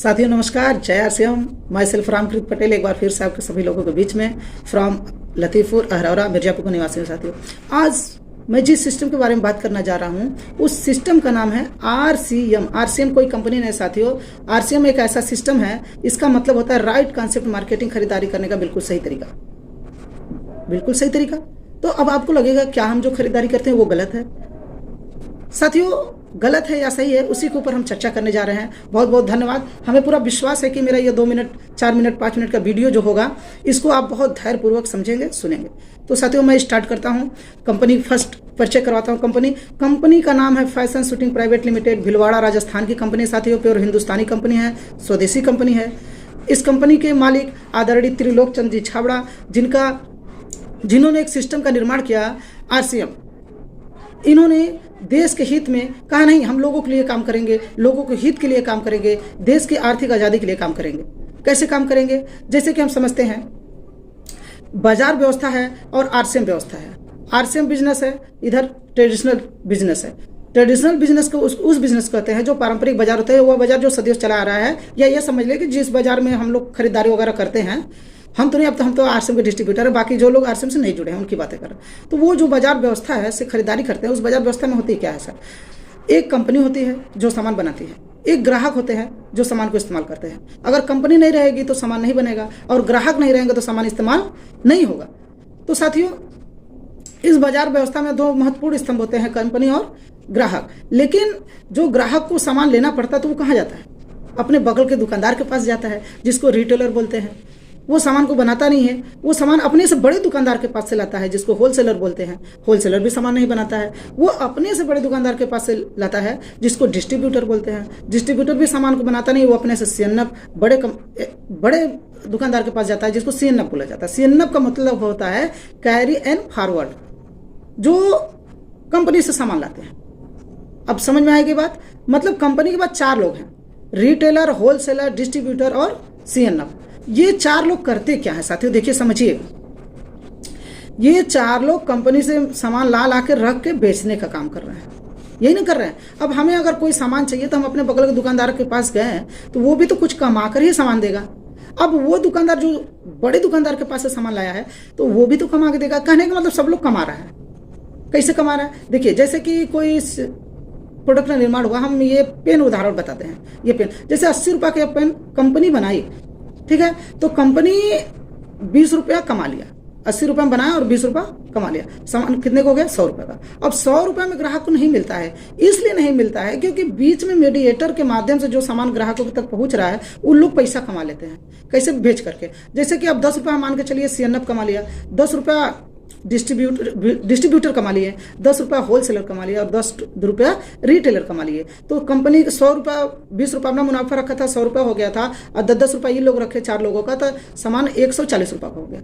साथियों नमस्कार, जय आरसीएम। माई सेल्फ रामकृत पटेल एक बार फिर से आपके सभी लोगों के बीच में फ्रॉम लतीफपुर अहरौरा मिर्जापुर के निवासी हूँ। साथियों आज मैं जिस सिस्टम के बारे में बात करना जा रहा हूँ उस सिस्टम का नाम है आरसीएम। आरसीएम कोई कंपनी नहीं साथियों, आरसीएम एक ऐसा सिस्टम है, इसका मतलब होता है राइट कॉन्सेप्ट मार्केटिंग, खरीदारी करने का बिल्कुल सही तरीका। बिल्कुल सही तरीका। तो अब आपको लगेगा क्या हम जो खरीदारी करते हैं वो गलत है? साथियों गलत है या सही है, उसी के ऊपर हम चर्चा करने जा रहे हैं। बहुत बहुत धन्यवाद। हमें पूरा विश्वास है कि मेरा ये 2 मिनट 4 मिनट 5 मिनट का वीडियो जो होगा इसको आप बहुत धैर्यपूर्वक समझेंगे, सुनेंगे। तो साथियों मैं स्टार्ट करता हूँ। कंपनी फर्स्ट परिचय करवाता हूँ। कंपनी का नाम है fashion shooting private limited, Bhilwara Rajasthan की कंपनी। साथियों प्योर हिंदुस्तानी कंपनी है, स्वदेशी कंपनी है। इस कंपनी के मालिक आदरणीय त्रिलोक चंद जी छाबड़ा, जिन्होंने एक सिस्टम का निर्माण किया आरसीएम। इन्होंने देश के हित में कहा नहीं, हम लोगों के लिए काम करेंगे, लोगों के हित के लिए काम करेंगे, देश की आर्थिक आज़ादी के लिए काम करेंगे। कैसे काम करेंगे? जैसे कि हम समझते हैं बाजार व्यवस्था है और आरसीएम व्यवस्था है। आरसीएम बिजनेस है, इधर ट्रेडिशनल बिजनेस है। ट्रेडिशनल बिजनेस को उस बिजनेस कहते हैं जो पारंपरिक बाजार होते हैं, वह बाजार जो सदियों चला आ रहा है। या ये समझ ले कि जिस बाजार में हम लोग खरीदारी वगैरह करते हैं, हम तो नहीं, अब तो हम तो आरसीएम के डिस्ट्रीब्यूटर है, बाकी जो लोग आरसीएम से नहीं जुड़े हैं उनकी बातें कर रहे हैं। तो वो जो बाजार व्यवस्था है से खरीदारी करते हैं, उस बाजार व्यवस्था में होती क्या है सर? एक कंपनी होती है जो सामान बनाती है, एक ग्राहक होते हैं जो सामान को इस्तेमाल करते हैं। अगर कंपनी नहीं रहेगी तो सामान नहीं बनेगा, और ग्राहक नहीं रहेंगे तो सामान इस्तेमाल नहीं होगा। तो साथियों इस बाजार व्यवस्था में 2 महत्वपूर्ण स्तंभ होते हैं, कंपनी और ग्राहक। लेकिन जो ग्राहक को सामान लेना पड़ता है तो वो कहाँ जाता है? अपने बगल के दुकानदार के पास जाता है, जिसको रिटेलर बोलते हैं। वो सामान को बनाता नहीं है, वो सामान अपने से बड़े दुकानदार के पास से लाता है, जिसको होलसेलर बोलते हैं। होलसेलर भी सामान नहीं बनाता है, वो अपने से बड़े दुकानदार के पास से लाता है, जिसको डिस्ट्रीब्यूटर बोलते हैं। डिस्ट्रीब्यूटर भी सामान को बनाता नहीं, वो अपने से सीएनएफ बड़े दुकानदार के पास जाता है, जिसको सीएनएफ बोला जाता है। सीएनएफ का मतलब होता है कैरी एंड फॉरवर्ड, जो कंपनी से सामान लाते हैं। अब समझ में आएगी बात? मतलब कंपनी के बाद 4 लोग हैं, रिटेलर, होलसेलर, डिस्ट्रीब्यूटर और सीएनएफ। ये 4 लोग करते क्या है साथियों? देखिए समझिए, ये 4 लोग कंपनी से सामान ला के रख के बेचने का काम कर रहे हैं, यही नहीं कर रहे हैं। अब हमें अगर कोई सामान चाहिए तो हम अपने बगल के दुकानदार के पास गए तो वो भी तो कुछ कमा कर ही सामान देगा। अब वो दुकानदार जो बड़े दुकानदार के पास से सामान लाया है तो वो भी तो कमा के देगा। कहने का मतलब सब लोग कमा रहा है। कैसे कमा रहा है? देखिए जैसे कि कोई प्रोडक्ट का निर्माण हुआ, हम ये पेन उदाहरण बताते हैं। ये पेन जैसे 80 रुपये का पेन कंपनी बनाई, ठीक है, तो कंपनी 20 रुपया कमा लिया। 80 रुपये में बनाया और 20 रुपया कमा लिया। सामान कितने को हो गया? 100 रुपये का। अब 100 रुपये में ग्राहक को नहीं मिलता है, इसलिए नहीं मिलता है क्योंकि बीच में मीडिएटर के माध्यम से जो सामान ग्राहकों तक पहुंच रहा है उन लोग पैसा कमा लेते हैं। कैसे? बेच करके। जैसे कि अब 10 रुपया मान के चलिए सीएनएफ कमा लिया, 10 रुपया डिस्ट्रीब्यूटर कमा लिए, 10 रुपया होलसेलर कमा लिया और 10 रुपया रिटेलर कमा लिए। तो कंपनी 100 रुपया 20 रुपया अपना मुनाफा रखा था, 100 रुपया हो गया था, और 10-10 रुपया ये लोग रखे 4 लोगों का, तो सामान 140 रुपया का हो गया।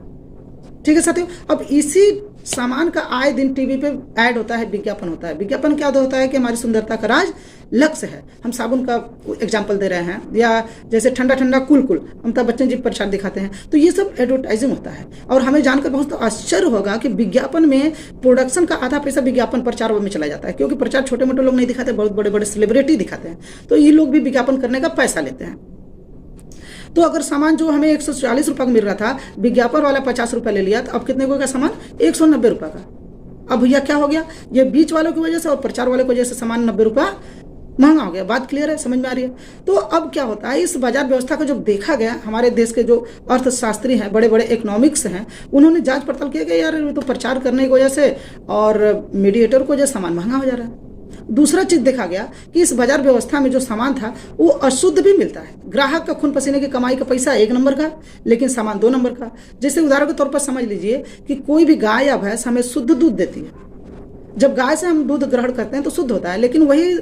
ठीक है साथियों। अब इसी सामान का आए दिन टीवी पे ऐड होता है, विज्ञापन होता है। विज्ञापन क्या होता है कि हमारी सुंदरता का राज लक्ष्य है। हम साबुन का एग्जाम्पल दे रहे हैं, या जैसे ठंडा ठंडा कूल अमिताभ बच्चन जी प्रचार दिखाते हैं, तो ये सब एडवर्टाइजिंग होता है। और हमें जानकर बहुत आश्चर्य होगा कि विज्ञापन में प्रोडक्शन का आधा पैसा विज्ञापन प्रचार में चला जाता है, क्योंकि प्रचार छोटे मोटे लोग नहीं दिखाते, बहुत बड़े बड़े सेलिब्रिटी दिखाते हैं। तो ये लोग भी विज्ञापन करने का पैसा लेते हैं। तो अगर सामान जो हमें 140 रुपये का मिल रहा था, विज्ञापन वाला 50 रुपये ले लिया, तो अब कितने को का सामान? 190 रुपये का। अब भैया क्या हो गया? ये बीच वालों की वजह से और प्रचार वाले की वजह से सामान 90 रुपया महंगा हो गया। बात क्लियर है? समझ में आ रही है? तो अब क्या होता है, इस बाजार व्यवस्था को जब देखा गया, हमारे देश के जो अर्थशास्त्री हैं, बड़े बड़े इकोनॉमिक्स हैं, उन्होंने जांच पड़ताल किया कि यार तो प्रचार करने की वजह से और मीडिएटर को वजह से सामान महंगा हो जा रहा है। दूसरा चीज देखा गया कि इस बाजार व्यवस्था में जो सामान था वो अशुद्ध भी मिलता है। ग्राहक का खून पसीने की कमाई का पैसा 1 नंबर का, लेकिन सामान 2 नंबर का। जैसे उदाहरण के तौर पर समझ लीजिए कि कोई भी गाय या भैंस हमें शुद्ध दूध देती है। जब गाय से हम दूध ग्रहण करते हैं तो शुद्ध होता है, लेकिन वही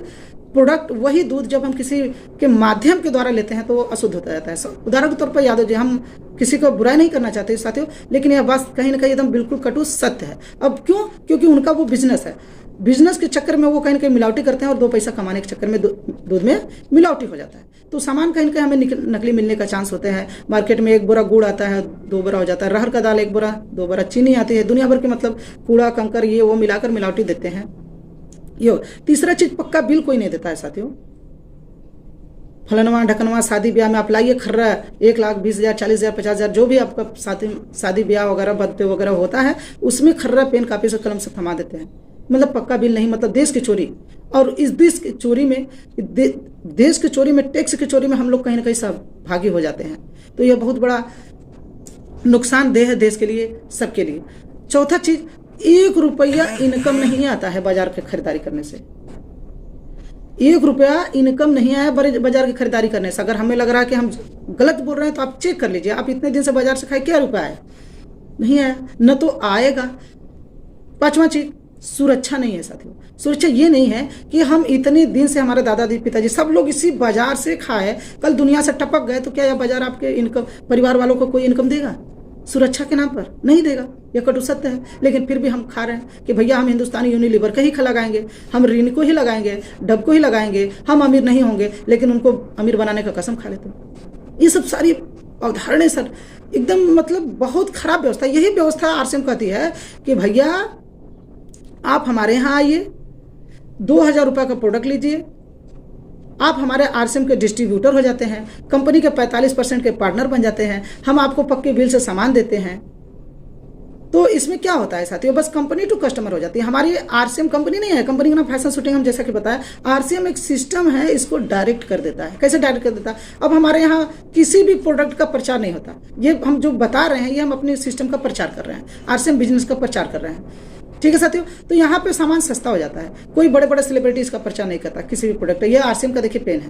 प्रोडक्ट, वही दूध जब हम किसी के माध्यम के द्वारा लेते हैं तो वो अशुद्ध होता जाता है। उदाहरण के तौर पर याद हो जाए, हम किसी को बुराई नहीं करना चाहते साथियों, लेकिन यह बात कहीं ना कहीं एकदम बिल्कुल कटु सत्य है। अब क्यों? क्योंकि उनका वो बिजनेस है। बिजनेस के चक्कर में वो कहीं ना कहीं मिलावटी करते हैं और 2 पैसा कमाने के चक्कर में दूध में मिलावटी हो जाता है। तो सामान कहीं ना कहीं हमें नकली मिलने का चांस होते हैं। मार्केट में 1 बोरा गुड़ आता है, 2 बोरा हो जाता है। अरहर का दाल 1 बोरा, 2 बोरा चीनी आती है। दुनिया भर के मतलब कूड़ा कंकर ये वो मिलाकर मिलावटी देते हैं। यो तीसरा चीज, पक्का बिल कोई नहीं देता है साथियों। फलनवा ढकनवा शादी ब्याह में आप लाइए खर्रा 1,20,000 40,000 50,000 जो भी आपका शादी ब्याह वगैरह बर्थडे वगैरह होता है उसमें खर्रा पेन कापी से कलम से थमा देते हैं। मतलब पक्का बिल नहीं, मतलब देश की चोरी। और इस देश की चोरी में देश की चोरी में टैक्स की चोरी में हम लोग कहीं ना कहीं सहभागी हो जाते हैं। तो यह बहुत बड़ा नुकसानदेह है देश के लिए, सबके लिए। चौथा चीज, 1 रुपया इनकम नहीं आता है बाजार की खरीदारी करने से। 1 रुपया इनकम नहीं आया बाजार की खरीदारी करने से। अगर हमें लग रहा है कि हम गलत बोल रहे हैं तो आप चेक कर लीजिए, आप इतने दिन से बाजार से खाए क्या रुपया आया? नहीं आया, न तो आएगा। 5वां चीज, सुरक्षा नहीं है साथियों। सुरक्षा ये नहीं है कि हम इतने दिन से हमारे दादा पिताजी सब लोग इसी बाजार से खाए, कल दुनिया से टपक गए तो क्या यह बाजार आपके इनकम परिवार वालों को कोई इनकम देगा? सुरक्षा के नाम पर नहीं देगा, यह कटु सत्य है। लेकिन फिर भी हम खा रहे हैं कि भैया हम हिंदुस्तानी यूनिलीवर का ही लगाएंगे, हम रिन को ही लगाएंगे, डब को ही लगाएंगे, हम अमीर नहीं होंगे, लेकिन उनको अमीर बनाने का कसम खा लेते हैं। ये सब सारी अवधारणाएं सर एकदम मतलब बहुत खराब व्यवस्था। यही व्यवस्था आरसीएम कहती है कि भैया आप हमारे यहाँ आइए, 2,000 रुपये का प्रोडक्ट लीजिए, आप हमारे आरसीएम के डिस्ट्रीब्यूटर हो जाते हैं, कंपनी के 45% के पार्टनर बन जाते हैं, हम आपको पक्के बिल से सामान देते हैं। तो इसमें क्या होता है साथियों, बस कंपनी टू कस्टमर हो जाती है। हमारी आरसीएम कंपनी नहीं है, कंपनी का नाम फैशन शूटिंग, हम जैसा कि बताया। आरसीएम एक सिस्टम है, इसको डायरेक्ट कर देता है। कैसे डायरेक्ट कर देता है? अब हमारे यहाँ किसी भी प्रोडक्ट का प्रचार नहीं होता। ये हम जो बता रहे हैं ये हम अपने सिस्टम का प्रचार कर रहे हैं, आरसीएम बिजनेस का प्रचार कर रहे हैं। ठीक है साथियों, तो यहाँ पे सामान सस्ता हो जाता है। कोई बड़े बड़े सेलिब्रिटी इसका प्रचार नहीं करता किसी भी प्रोडक्ट का। ये आरसीएम का देखिए पेन है,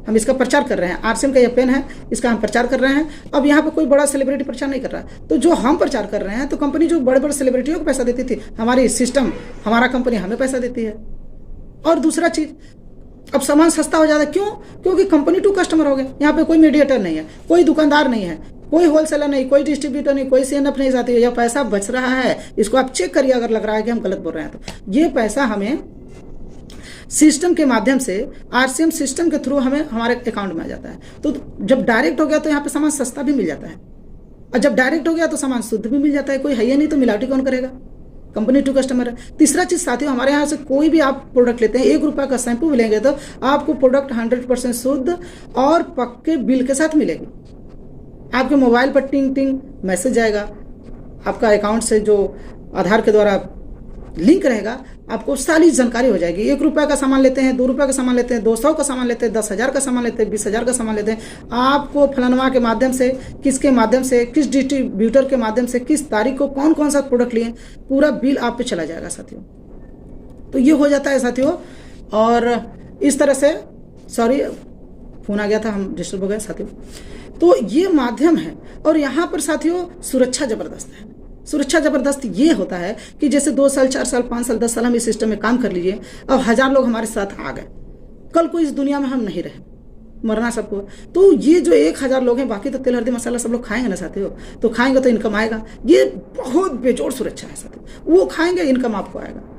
हम इसका प्रचार कर रहे हैं। आरसीएम का ये पेन है, इसका हम प्रचार कर रहे हैं। अब यहाँ पे कोई बड़ा सेलिब्रिटी प्रचार नहीं कर रहा है, तो जो हम प्रचार कर रहे हैं तो कंपनी जो बड़े बड़े सेलिब्रिटियों को पैसा देती थी, हमारी सिस्टम हमारा कंपनी हमें पैसा देती है। और दूसरा चीज, अब सामान सस्ता हो जाता है। क्यों? क्योंकि कंपनी टू कस्टमर हो गए। यहाँ पे कोई मीडिएटर नहीं है, कोई दुकानदार नहीं है, कोई होलसेलर नहीं, कोई डिस्ट्रीब्यूटर नहीं, कोई सीएनएफ नहीं साथी। यह पैसा बच रहा है, इसको आप चेक करिए अगर लग रहा है कि हम गलत बोल रहे हैं तो। ये पैसा हमें सिस्टम के माध्यम से, आरसीएम सिस्टम के थ्रू हमें हमारे अकाउंट में आ जाता है। तो जब डायरेक्ट हो गया तो यहाँ पे सामान सस्ता भी मिल जाता है, और जब डायरेक्ट हो गया तो सामान शुद्ध भी मिल जाता है। कोई है ही नहीं तो मिलावटी कौन करेगा? कंपनी टू कस्टमर है। तीसरा चीज साथियों, हमारे यहाँ से कोई भी आप प्रोडक्ट लेते हैं, 1 रुपये का शैम्पू भी लेंगे तो आपको प्रोडक्ट 100% शुद्ध और पक्के बिल के साथ मिलेगी। आपके मोबाइल पर टिंग टिंग मैसेज आएगा, आपका अकाउंट से जो आधार के द्वारा लिंक रहेगा, आपको सारी जानकारी हो जाएगी। 1 रुपये का सामान लेते हैं, 2 रुपये का सामान लेते हैं, 200 का सामान लेते हैं, 10,000 का सामान लेते हैं, 20,000 का सामान लेते हैं, आपको फलनवा के माध्यम से, किसके माध्यम से, किस डिस्ट्रीब्यूटर के माध्यम से, किस तारीख को कौन कौन सा प्रोडक्ट लिए, पूरा बिल आप पे चला जाएगा साथियों। तो ये हो जाता है साथियों। और इस तरह से, सॉरी फोन आ गया था, हम डिस्टर्ब हो गए साथियों। तो ये माध्यम है। और यहाँ पर साथियों सुरक्षा जबरदस्त है। सुरक्षा जबरदस्त ये होता है कि जैसे 2 साल 4 साल 5 साल 10 साल हम इस सिस्टम में काम कर लीजिए, अब 1000 लोग हमारे साथ आ गए, कल को इस दुनिया में हम नहीं रहे, मरना सबको। तो ये जो 1000 लोग हैं, बाकी तो तेल हल्दी मसाला सब लोग खाएंगे ना साथियों, तो खाएंगे तो इनकम आएगा। ये बहुत बेजोड़ सुरक्षा है साथियों। वो खाएंगे, इनकम आपको आएगा।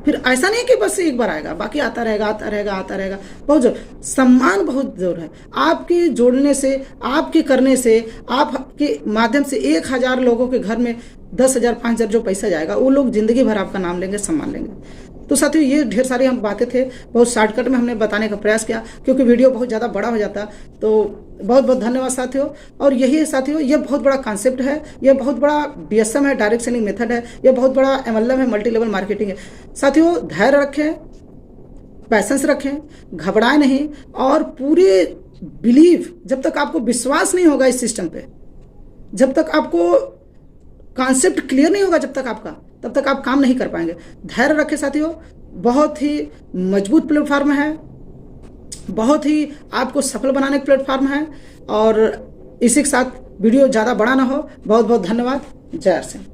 फिर ऐसा नहीं कि बस एक बार आएगा, बाकी आता रहेगा आता रहेगा आता रहेगा। बहुत जोर, सम्मान बहुत जोर है। आपके जोड़ने से, आपके करने से, आपके माध्यम से 1000 लोगों के घर में 10,000 5,000 जो पैसा जाएगा, वो लोग जिंदगी भर आपका नाम लेंगे, सम्मान लेंगे। तो साथियों ये ढेर सारी हम बातें थे, बहुत शॉर्टकट में हमने बताने का प्रयास किया, क्योंकि वीडियो बहुत ज़्यादा बड़ा हो जाता। तो बहुत बहुत धन्यवाद साथियों। और यही है साथियों, ये बहुत बड़ा कॉन्सेप्ट है, ये बहुत बड़ा DSM है, डायरेक्ट सेलिंग मेथड है, ये बहुत बड़ा MLM है, मल्टी लेवल मार्केटिंग है। साथियों धैर्य रखें, पैसेंस रखें, घबराएं नहीं, और पूरे बिलीव, जब तक आपको विश्वास नहीं होगा इस सिस्टम पे, जब तक आपको कॉन्सेप्ट क्लियर नहीं होगा जब तक आपका, तब तक आप काम नहीं कर पाएंगे। धैर्य रखें साथियों, बहुत ही मजबूत प्लेटफॉर्म है, बहुत ही आपको सफल बनाने का प्लेटफॉर्म है। और इसी के साथ वीडियो ज़्यादा बड़ा ना हो। बहुत बहुत धन्यवाद। जय सिंह।